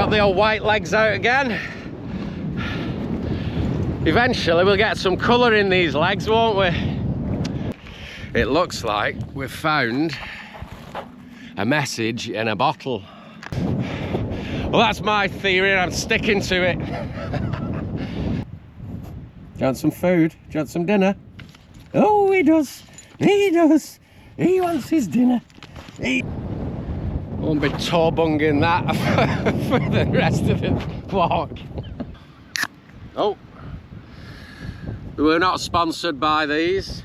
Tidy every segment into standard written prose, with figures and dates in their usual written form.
Got the old white legs out again. Eventually we'll get some colour in these legs, won't we? It looks like we've found a message in a bottle. Well, that's my theory and I'm sticking to it. Do you want some food? Do you want some dinner? Oh, he does. He does. He wants his dinner. He won't be toe bunging that for the rest of the walk. Oh. We're not sponsored by these.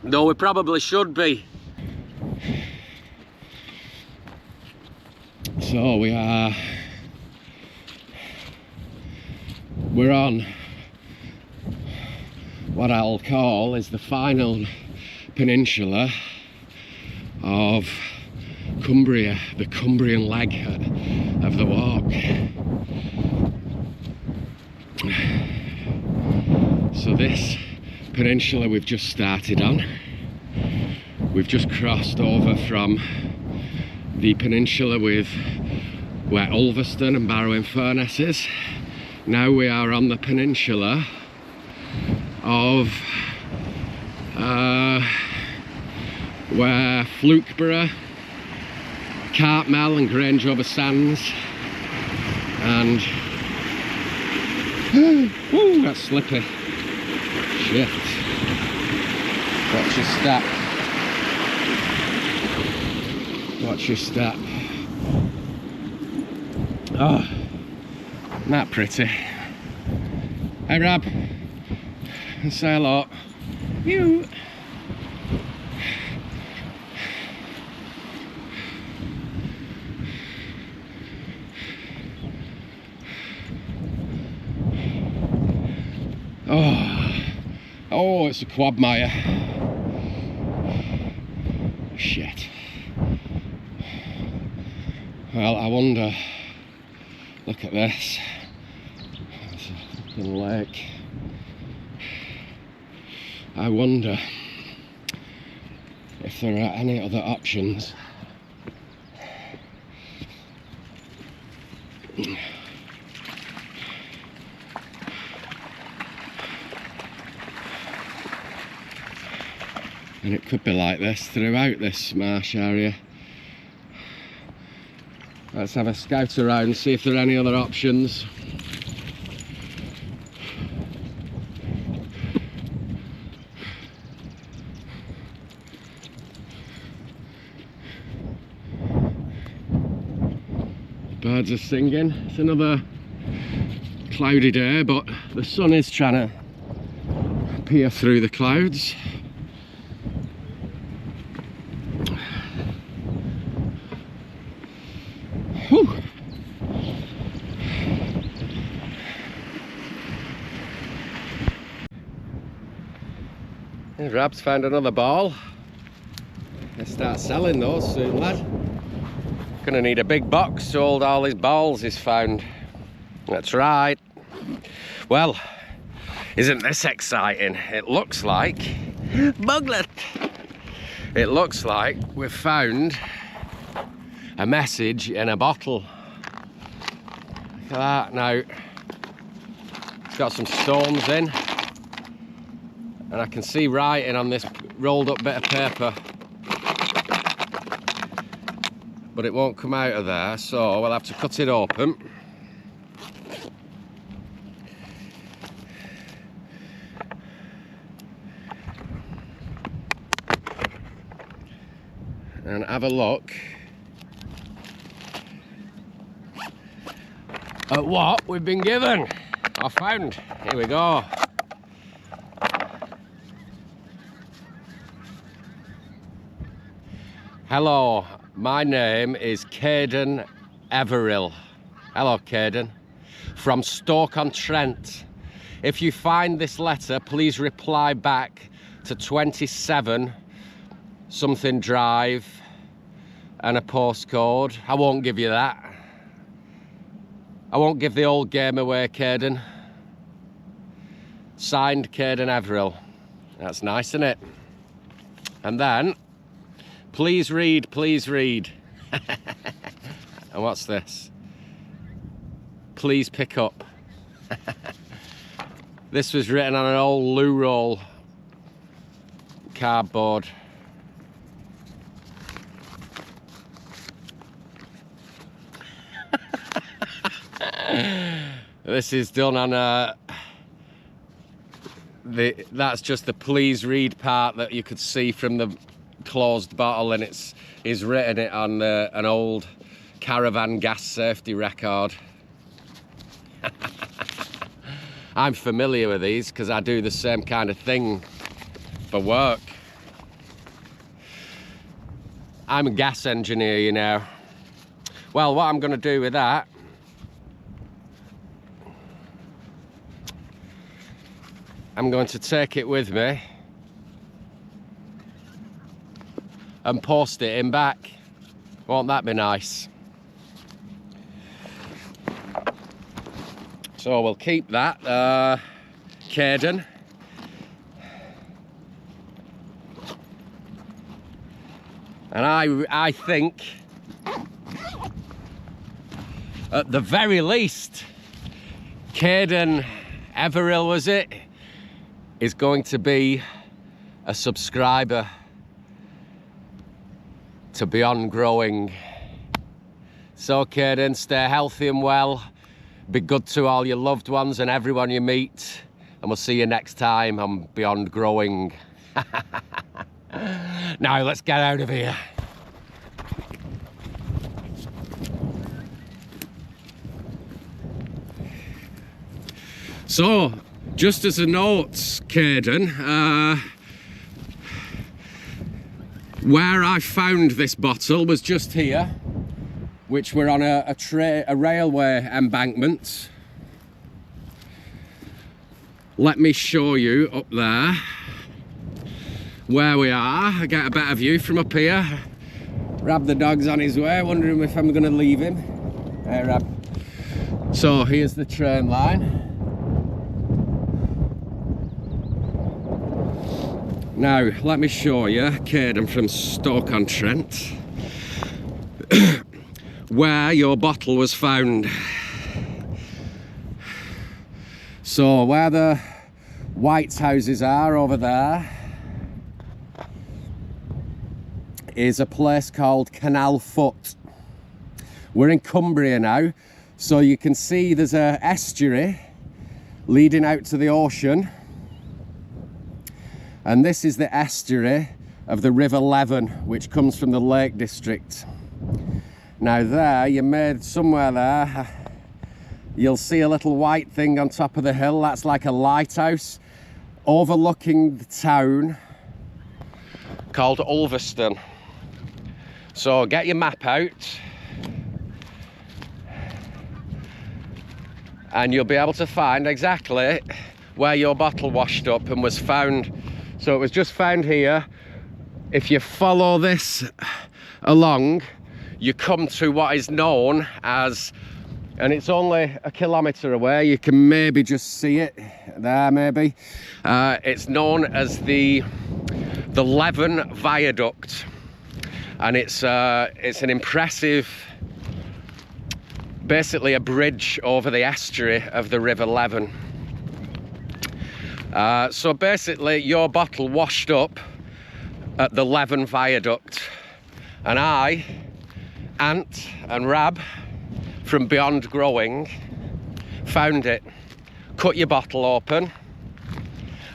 Though we probably should be. So we're on what I'll call is the final peninsula of Cumbria, the Cumbrian leg of the walk. So this peninsula we've just started on, we've just crossed over from the peninsula with where Ulverston and Barrow-in-Furness is. Now we are on the peninsula of where Flukeborough, Cartmel and Grange over Sands, and ooh, that's slippy. Shit. Watch your step. Watch your step. Oh, isn't that pretty? Hey Rab, say hello. You. Oh, it's a quagmire. Shit. Well, I wonder, look at this. It's a fucking lake. I wonder if there are any other options. And it could be like this throughout this marsh area. Let's have a scout around and see if there are any other options. Birds are singing. It's another cloudy day, but the sun is trying to peer through the clouds. Whew. Rab's found another ball. Let's start selling those soon, lad. Gonna need a big box to hold all his balls he's found. That's right. Well, isn't this exciting? It looks like Buglet. It looks like we've found a message in a bottle. Look at that now. It's got some stones in, and I can see writing on this rolled up bit of paper, but it won't come out of there, so we'll have to cut it open. And have a look at what we've been given. I found. Here we go. Hello, my name is Caden Everil. Hello, Caden. From Stoke-on-Trent. If you find this letter, please reply back to 27 something Drive and a postcode. I won't give you that. I won't give the old game away, Caden. Signed, Caden Everil. That's nice, isn't it? And then, please read, please read. And what's this? Please pick up. This was written on an old loo roll cardboard. This is done on that's just the please read part that you could see from the closed bottle, and he's written it on an old caravan gas safety record. I'm familiar with these because I do the same kind of thing for work. I'm a gas engineer, you know. Well, what I'm going to do with that, I'm going to take it with me and post it in back. Won't that be nice? So we'll keep that Caden. And I think, at the very least, Caden Everil, was it, is going to be a subscriber to Beyond Growing. So Caden, stay healthy and well. Be good to all your loved ones and everyone you meet. And we'll see you next time on Beyond Growing. Now let's get out of here. So, just as a note, Caden, where I found this bottle was just here, which we're on a railway embankment. Let me show you up there where we are. I get a better view from up here. Rab the dog's on his way, wondering if I'm going to leave him. Hey Rab. So here's the train line. Now let me show you, Caden from Stoke-on-Trent, where your bottle was found. So where the white houses are over there is a place called Canal Foot. We're in Cumbria now, so you can see there's an estuary leading out to the ocean, and this is the estuary of the River Leven, which comes from the Lake District. Now there, you made somewhere there, you'll see a little white thing on top of the hill. That's like a lighthouse overlooking the town called Ulverston. So get your map out and you'll be able to find exactly where your bottle washed up and was found. So it was just found here. If you follow this along, you come to what is known as, and it's only a kilometre away, you can maybe just see it there maybe. It's known as the Leven Viaduct, and it's an impressive, basically a bridge over the estuary of the River Leven. So basically your bottle washed up at the Leven Viaduct, and I, Ant and Rab from Beyond Growing, found it. Cut your bottle open.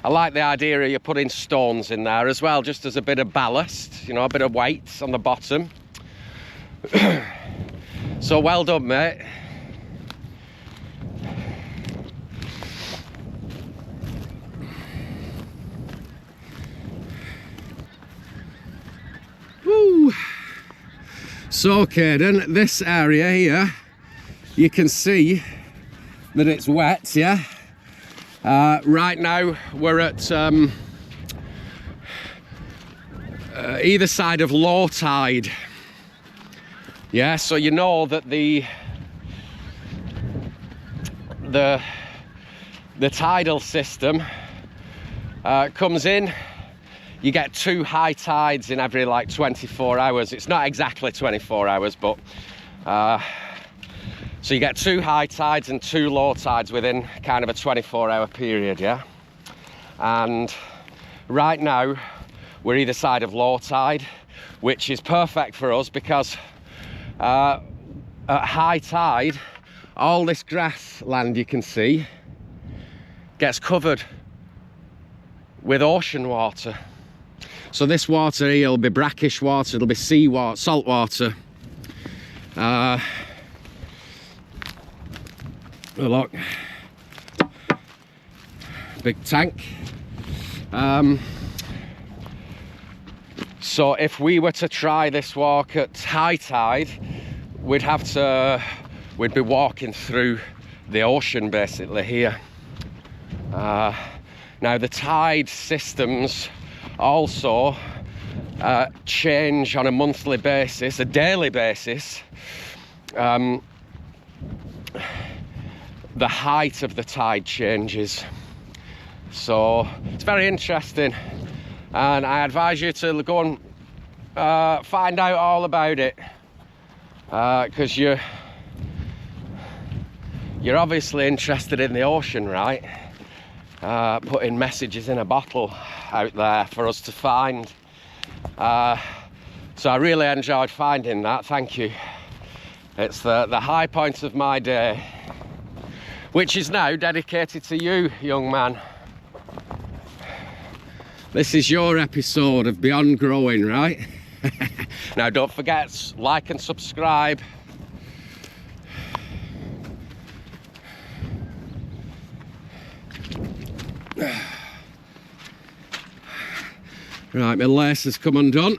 I like the idea of you putting stones in there as well, just as a bit of ballast, you know, a bit of weight on the bottom. So well done, mate. Woo. So Caden, this area here, you can see that it's wet, yeah? Right now we're at either side of low tide. Yeah, so you know that the tidal system comes in. You get 2 high tides in every like 24 hours. It's not exactly 24 hours, but So you get 2 high tides and 2 low tides within kind of a 24-hour period, yeah? And right now, we're either side of low tide, which is perfect for us because at high tide, all this grassland you can see gets covered with ocean water. So this water here will be brackish water, it'll be sea water, salt water. Look, big tank. So if we were to try this walk at high tide, we'd be walking through the ocean basically here. Now the tide systems also change on a monthly basis, a daily basis. The height of the tide changes, so it's very interesting, and I advise you to go and find out all about it, because you're obviously interested in the ocean, right? Putting messages in a bottle out there for us to find. So I really enjoyed finding that, thank you. It's the high point of my day, which is now dedicated to you, young man. This is your episode of Beyond Growing, right? Now don't forget, like and subscribe. Right, my lace has come undone.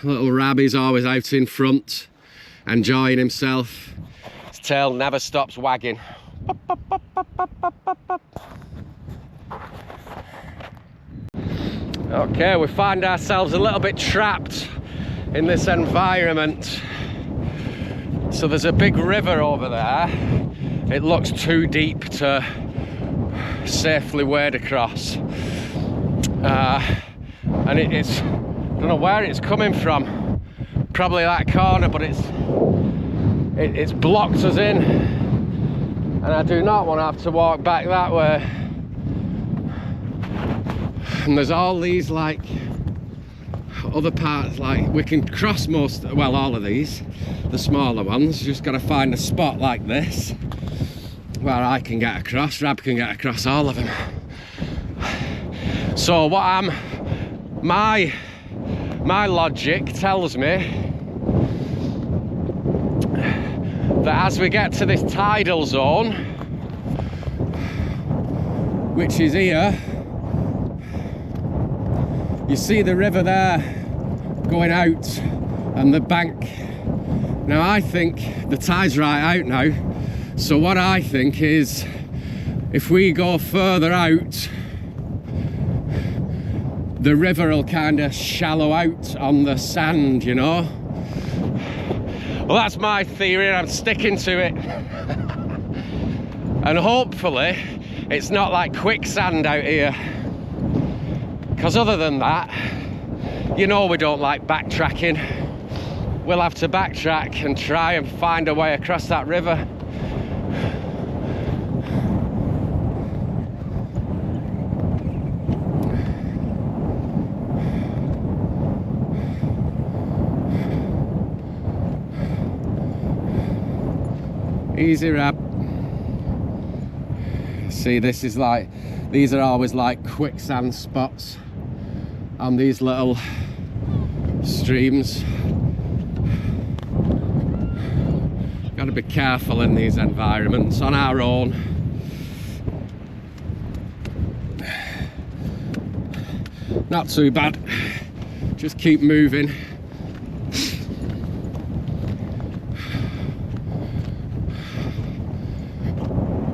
Little Rabby's always out in front, enjoying himself. His tail never stops wagging. Okay, we find ourselves a little bit trapped in this environment. So there's a big river over there. It looks too deep to safely wade across. And it's, I don't know where it's coming from. Probably that corner, but it's blocked us in. And I do not want to have to walk back that way. And there's all these like other parts, like we can cross most, well, all of these, the smaller ones. Just got to find a spot like this where I can get across, Rab can get across all of them. So my logic tells me that as we get to this tidal zone, which is here, you see the river there going out and the bank. Now I think the tide's right out now, so what I think is if we go further out, the river will kind of shallow out on the sand, you know. Well, that's my theory and I'm sticking to it. And hopefully it's not like quicksand out here, because other than that, you know, we don't like backtracking. We'll have to backtrack and try and find a way across that river. Easy, Rab. See, this is like, these are always like quicksand spots on these little streams. Got to be careful in these environments on our own. Not too bad, just keep moving.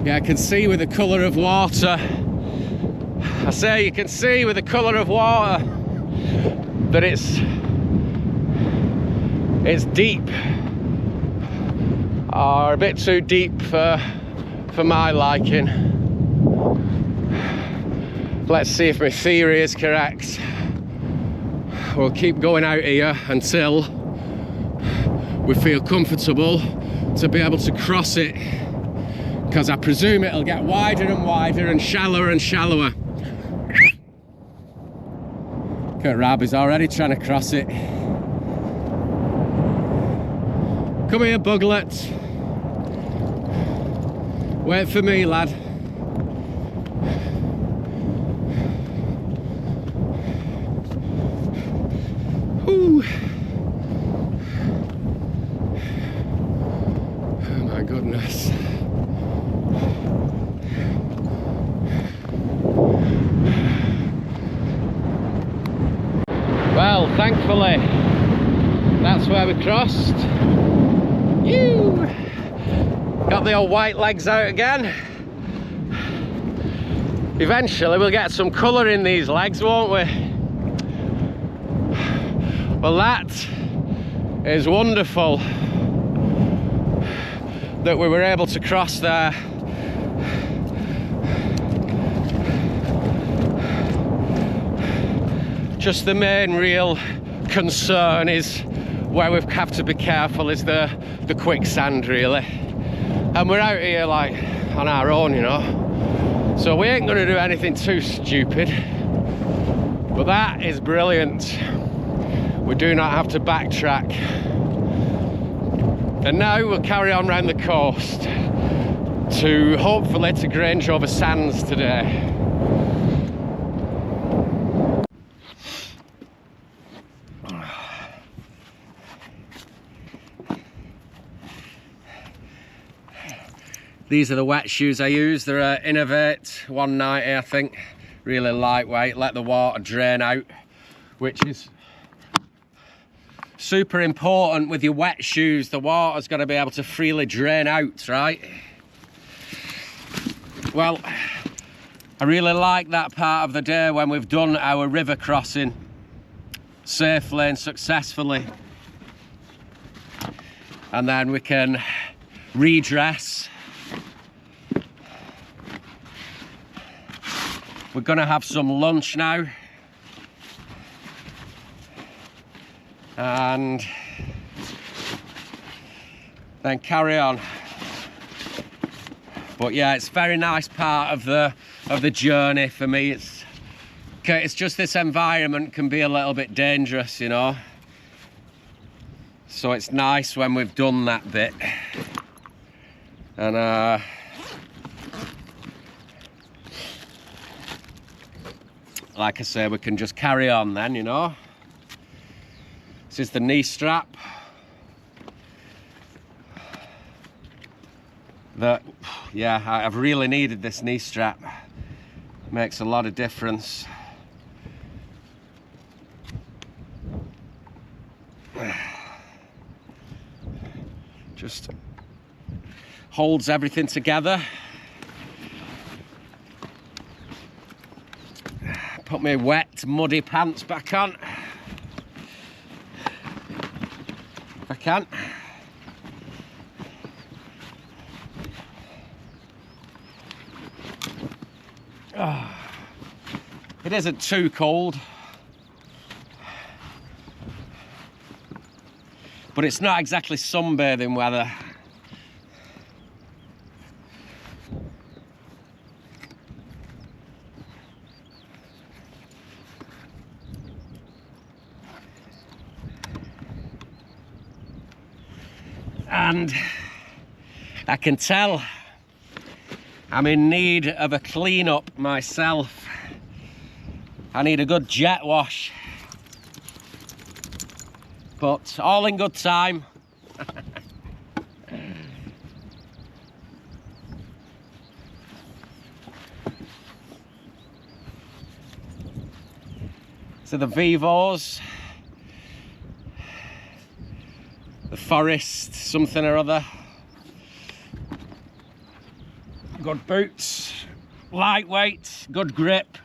Yeah, I can see with the colour of water, I say you can see with the colour of water that it's deep, or a bit too deep for my liking. Let's see if my theory is correct. we'll keep going out here until we feel comfortable to be able to cross it, because I presume it'll get wider and wider and shallower and shallower. Look at Rab, he's already trying to cross it. Come here, buglet. Wait for me, lad. Ooh. Oh my goodness. Well, thankfully, that's where we crossed. Ew. Got the old white legs out again. Eventually we'll get some colour in these legs, won't we? Well, that is wonderful that we were able to cross there. Just the main real concern is where we have to be careful is the quicksand, really. And we're out here like on our own, you know, so we ain't gonna do anything too stupid. But that is brilliant. We do not have to backtrack. And now we'll carry on round the coast to hopefully to Grange over Sands today. These are the wet shoes I use. They're Innovate 190, I think. Really lightweight, let the water drain out, which is super important with your wet shoes. The water's got to be able to freely drain out, right? Well, I really like that part of the day when we've done our river crossing safely and successfully. And then we can redress. We're gonna have some lunch now. And then carry on. But yeah, it's a very nice part of the journey for me. It's just this environment can be a little bit dangerous, you know. So it's nice when we've done that bit. And like I say, we can just carry on then, you know. This is the knee strap. Yeah, I've really needed this knee strap. Makes a lot of difference. Just holds everything together. Put my wet, muddy pants back on. If I can. Oh, it isn't too cold, but it's not exactly sunbathing weather. And I can tell I'm in need of a clean up myself. I need a good jet wash. But all in good time. So the Vivos, the Forest something or other. Good boots, lightweight, good grip,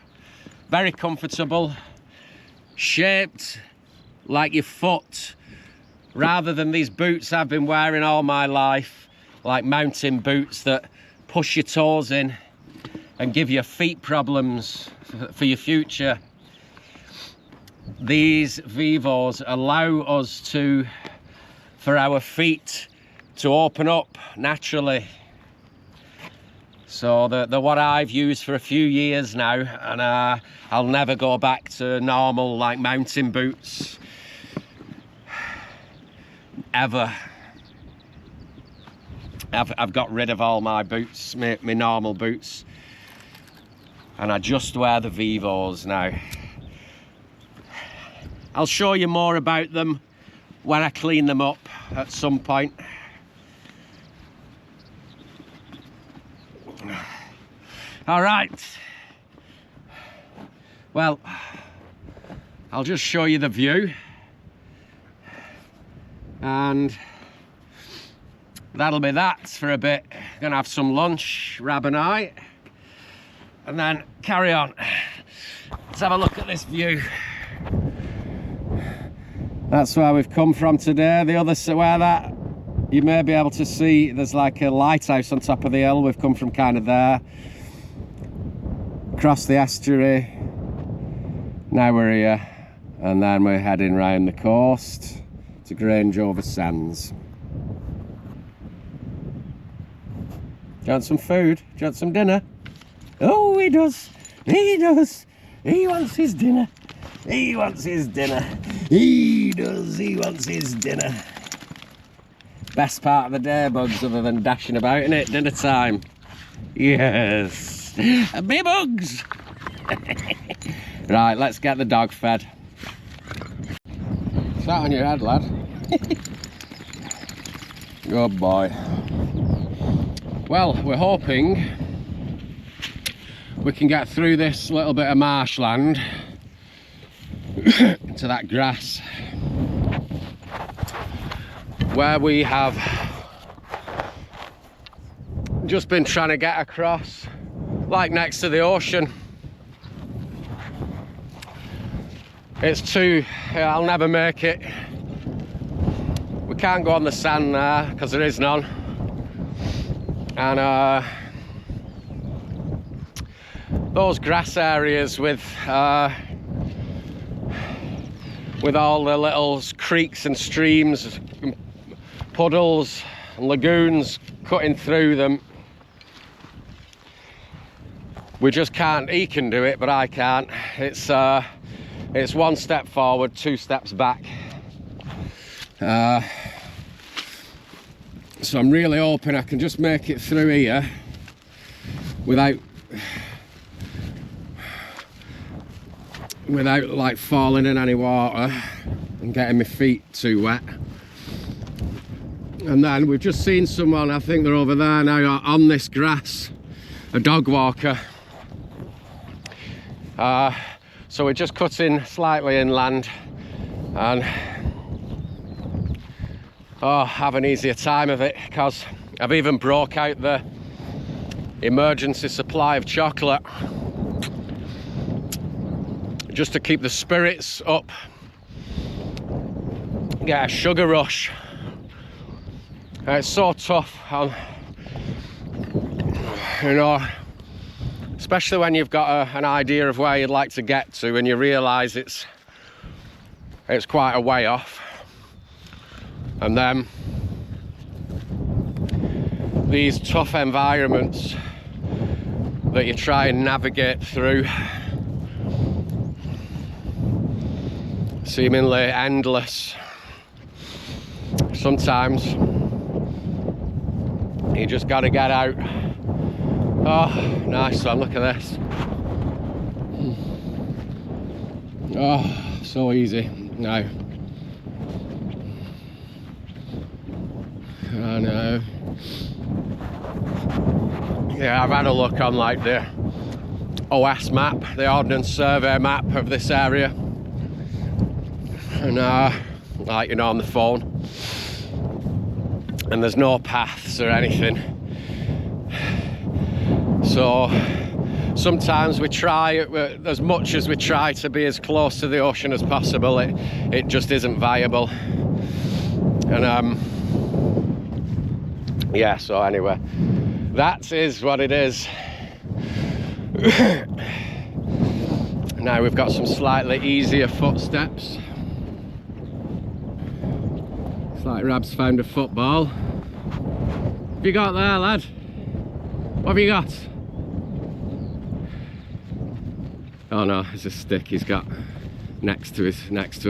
very comfortable, shaped like your foot, rather than these boots I've been wearing all my life, like mountain boots that push your toes in and give you feet problems for your future. these vivos allow us for our feet to open up naturally. So they're what I've used for a few years now, and I'll never go back to normal like mountain boots ever. I've got rid of all my boots, my normal boots, and I just wear the Vivos now. I'll show you more about them when I clean them up at some point. All right, well, I'll just show you the view, and that'll be that for a bit. Gonna have some lunch, Rab and I, and then carry on. Let's have a look at this view. That's where we've come from today. The other where that you may be able to see, there's like a lighthouse on top of the hill. We've come from kind of there, across the estuary. Now we're here, and then we're heading round the coast to Grange over sands. Do you want some food? Do you want some dinner? Oh, he does. He does. He wants his dinner. He wants his dinner. He does. He wants his dinner. Best part of the day, Bugs, other than dashing about, innit? Dinner time. Yes. Me Bugs. Right, let's get the dog fed. Sat on your head, lad. Good boy. Well, we're hoping we can get through this little bit of marshland to that grass where we have just been trying to get across, like next to the ocean. It's too, I'll never make it. We can't go on the sand there because there is none. And those grass areas with all the little creeks and streams, and puddles and lagoons cutting through them, we just can't. He can do it, but I can't. It's one step forward, two steps back. So I'm really hoping I can just make it through here without like falling in any water and getting my feet too wet. And then we've just seen someone, I think they're over there now on this grass, a dog walker. So we're just cutting slightly inland and have an easier time of it, because I've even broke out the emergency supply of chocolate just to keep the spirits up, get a sugar rush. It's so tough, you know, especially when you've got an idea of where you'd like to get to and you realise it's quite a way off. And then these tough environments that you try and navigate through, seemingly endless. Sometimes you just got to get out. Oh, nice one, look at this. Oh, so easy now. I know. Yeah, I've had a look on like the OS map, the Ordnance Survey map of this area, and like, you know, on the phone, and there's no paths or anything. So sometimes we try, as much as we try to be as close to the ocean as possible, it just isn't viable. And yeah, so anyway, that is what it is. Now we've got some slightly easier footsteps. It's like Rab's found a football. What have you got there, lad? What have you got? Oh no, it's a stick he's got next to a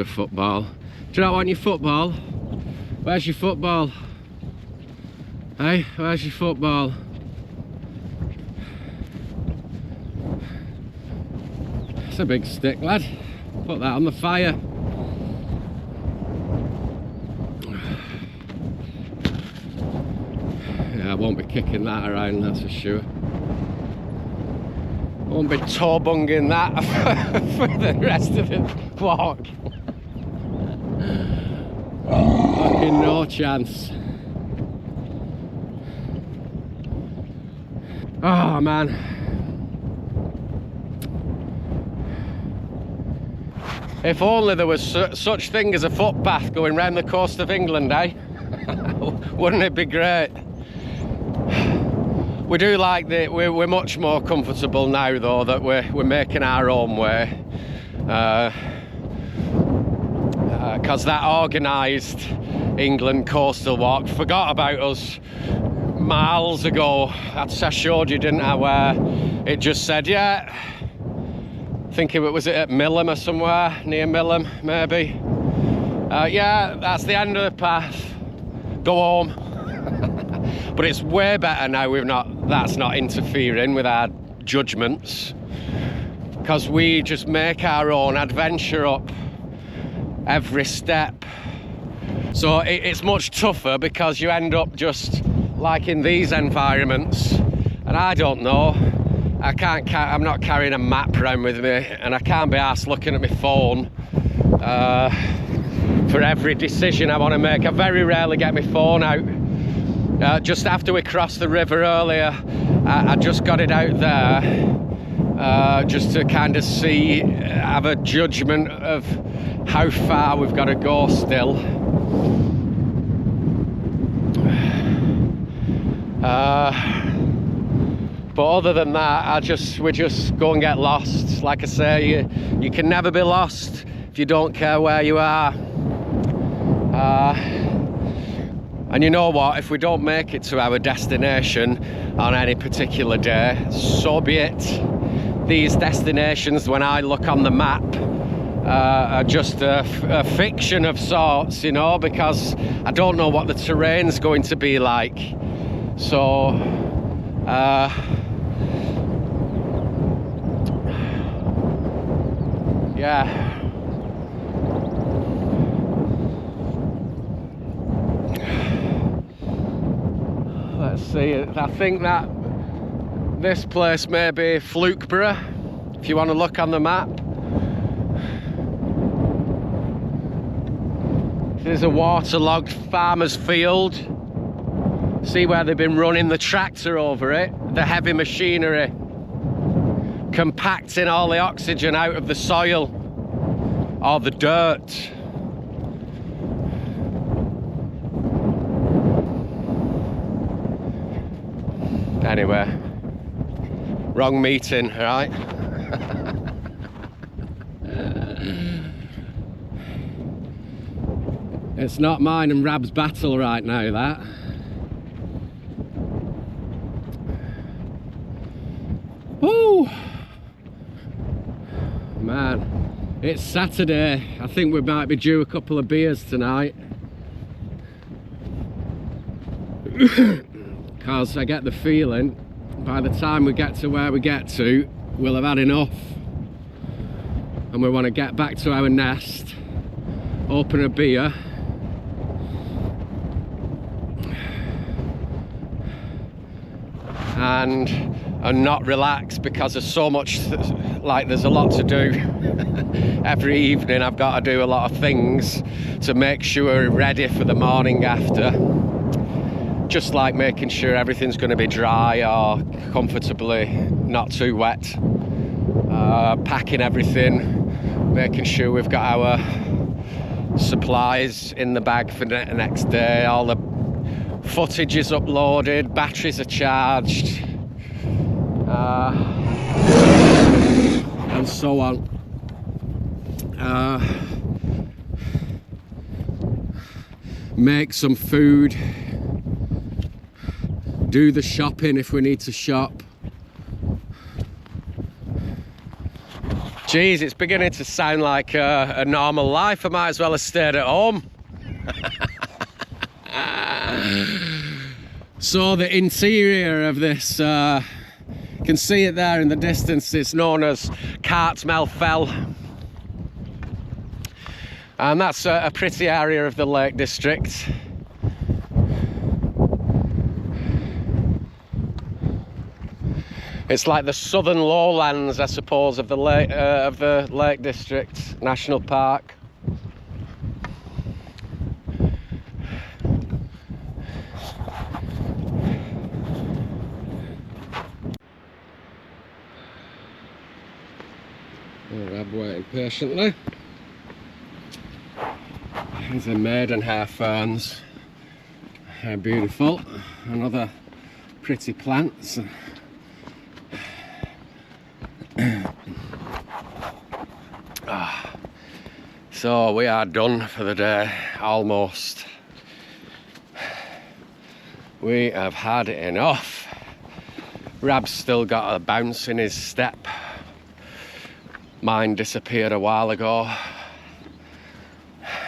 football. Do you not want your football? Where's your football? Hey, where's your football? It's a big stick, lad. Put that on the fire. Yeah, I won't be kicking that around, that's for sure. I won't be toe-bunging that for the rest of the walk. Fucking no chance. Oh man. If only there was such thing as a footpath going round the coast of England, eh? Wouldn't it be great? We do like that. We're much more comfortable now, though, that we're making our own way, because that organised England coastal walk forgot about us miles ago. I showed you, didn't I, where it just said, yeah, I think it was at Millom or somewhere near Millom, maybe. Yeah, that's the end of the path. Go home. But it's way better now. That's not interfering with our judgments, because we just make our own adventure up every step. So it's much tougher, because you end up just like in these environments, and I don't know, I'm not carrying a map around with me, and I can't be arsed looking at my phone for every decision I want to make. I very rarely get my phone out. Just after we crossed the river earlier, I just got it out there, just to kind of have a judgment of how far we've got to go still. But other than that, we just go and get lost. Like I say, you can never be lost if you don't care where you are. And you know what, if we don't make it to our destination on any particular day, so be it. These destinations, when I look on the map, are just a fiction of sorts, you know, because I don't know what the terrain's going to be like. So, yeah. Let's see, I think that this place may be Flukeborough, if you want to look on the map. There's a waterlogged farmer's field. See where they've been running the tractor over it, the heavy machinery, compacting all the oxygen out of the soil, or the dirt. Anyway, wrong meeting, right? It's not mine and Rab's battle right now, that. Woo! Man, it's Saturday. I think we might be due a couple of beers tonight. Because I get the feeling by the time we get to where we get to, we'll have had enough, and we want to get back to our nest, open a beer, and not relax, because there's so much, there's a lot to do. Every evening I've got to do a lot of things to make sure we're ready for the morning after. Just like making sure everything's going to be dry or comfortably not too wet, packing everything, making sure we've got our supplies in the bag for the next day, all the footage is uploaded, batteries are charged, and so on. make some food, do the shopping if we need to shop. Geez, it's beginning to sound like a normal life. I might as well have stayed at home. So the interior of this, you can see it there in the distance, it's known as Cartmel Fell. And that's a pretty area of the Lake District. It's like the southern lowlands, I suppose, of the Lake District National Park. Rab waiting patiently. These are maidenhair ferns. They're beautiful. Another pretty plants. So we are done for the day, almost. We have had enough. Rab's still got a bounce in his step. Mine disappeared a while ago.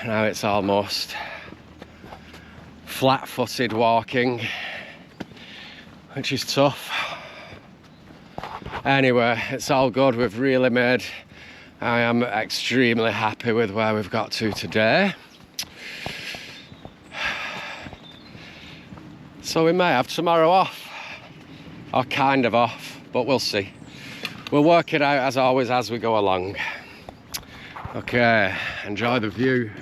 Now it's almost flat-footed walking, which is tough. Anyway, it's all good. We've really made... I am extremely happy with where we've got to today. So we may have tomorrow off, or kind of off, but we'll see. We'll work it out as always as we go along. Okay, enjoy the view.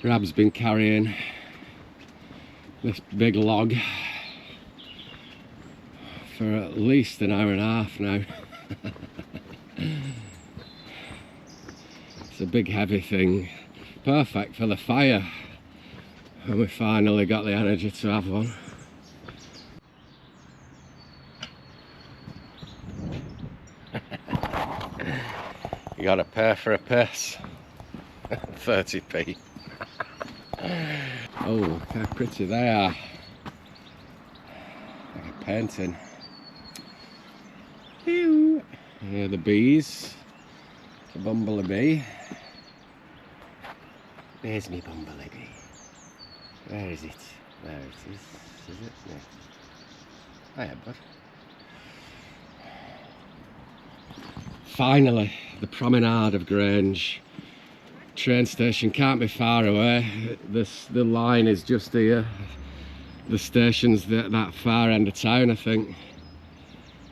Rab's been carrying this big log for at least an hour and a half now. It's a big heavy thing, perfect for the fire, and we finally got the energy to have one. You gotta pay for a piss. 30p. Oh, look how pretty they are. Like a painting. Here are the bees. The bumblebee. There's me bumblebee. Where is it? There it is. Is it? Yeah. Hiya, bud. Finally, the promenade of Grange. Train station can't be far away. The line is just here. The station's that far end of town, I think.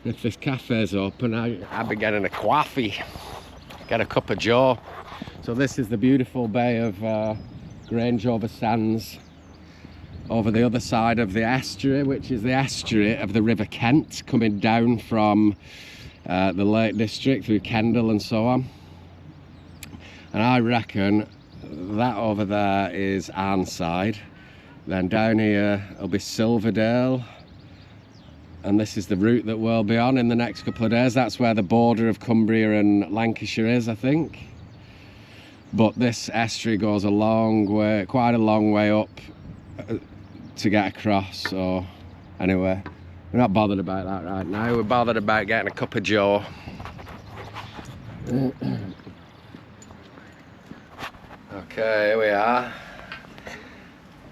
If this cafe's open, I'd be getting a coffee, get a cup of joe. So this is the beautiful bay of Grange over Sands, over the other side of the estuary, which is the estuary of the River Kent, coming down from the Lake District through Kendal and so on. And I reckon that over there is Arnside. Then down here will be Silverdale. And this is the route that we'll be on in the next couple of days. That's where the border of Cumbria and Lancashire is, I think. But this estuary goes a long way, quite a long way up to get across. So anyway, we're not bothered about that right now. We're bothered about getting a cup of joe. Okay, here we are,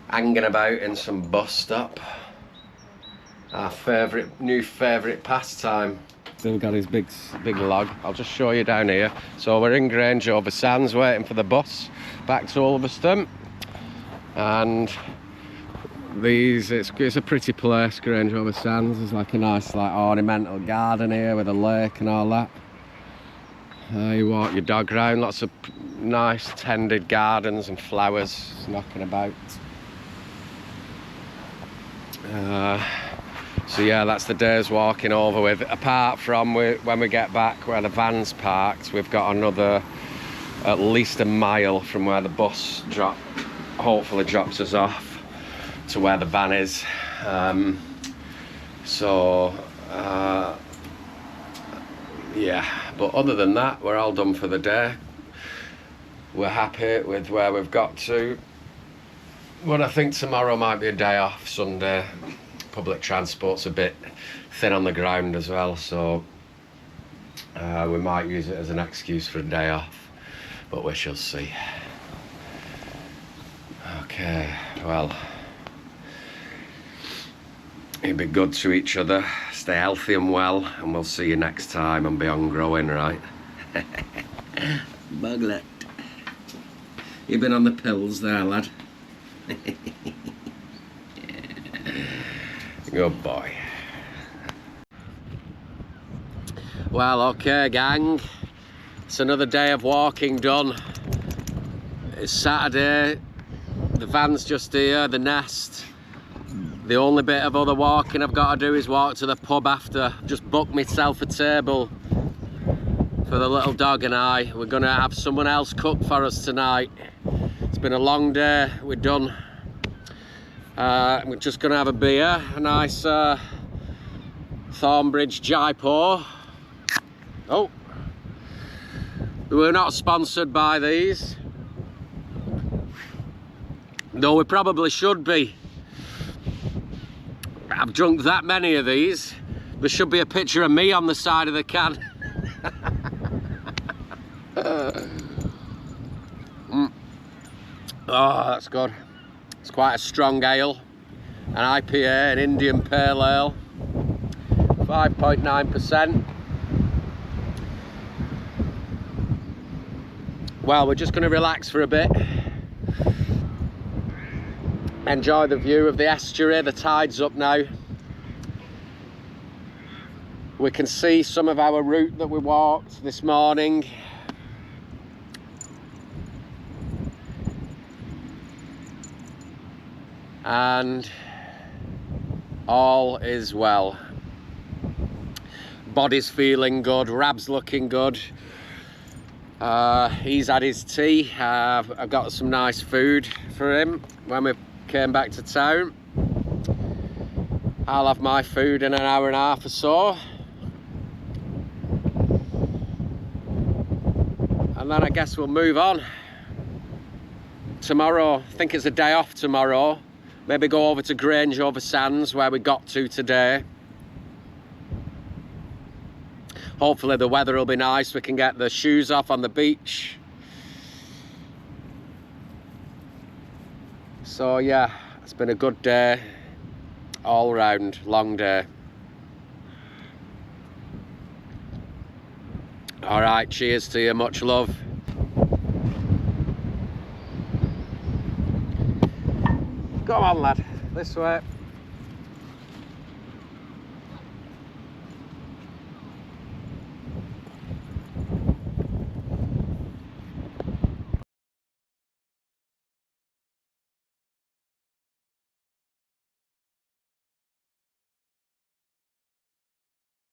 hanging about in some bus stop. Our new favourite pastime. Still got his big log. I'll just show you down here. So we're in Grange over Sands, waiting for the bus back to Ulverston. And it's a pretty place, Grange over Sands. There's like a nice ornamental garden here with a lake and all that. You walk your dog round, lots of nice tended gardens and flowers knocking about. So yeah, that's the day's walking over with. Apart from when we get back where the van's parked, we've got another at least a mile from where the bus hopefully drops us off to where the van is. Yeah, but other than that, we're all done for the day. We're happy with where we've got to. But I think tomorrow might be a day off, Sunday. Public transport's a bit thin on the ground as well, so we might use it as an excuse for a day off, but we shall see. Okay, well, be good to each other, stay healthy and well, and we'll see you next time on Beyond Growing, right? Buglet. You've been on the pills there, lad. Good boy. Well, okay, gang. It's another day of walking done. It's Saturday. The van's just here, the nest. The only bit of other walking I've got to do is walk to the pub after. Just booked myself a table for the little dog and I. We're gonna have someone else cook for us tonight. It's been a long day. We're done. We're just gonna have a beer, a nice Thornbridge Jaipur. Oh, we're not sponsored by these, though we probably should be. I've drunk that many of these. There should be a picture of me on the side of the can. Oh, that's good. It's quite a strong ale, an IPA, an Indian Pale Ale, 5.9%. Well, we're just going to relax for a bit, enjoy the view of the estuary. The tide's up now. We can see some of our route that we walked this morning. And all is well. Body's feeling good, Rab's looking good. He's had his tea. I've got some nice food for him when we came back to town. I'll have my food in an hour and a half or so. And then I guess we'll move on. Tomorrow, I think it's a day off tomorrow. Maybe go over to Grange over Sands where we got to today. Hopefully the weather will be nice. We can get the shoes off on the beach. So yeah, it's been a good day all round, long day. All right, cheers to you, much love. Go on, lad, this way.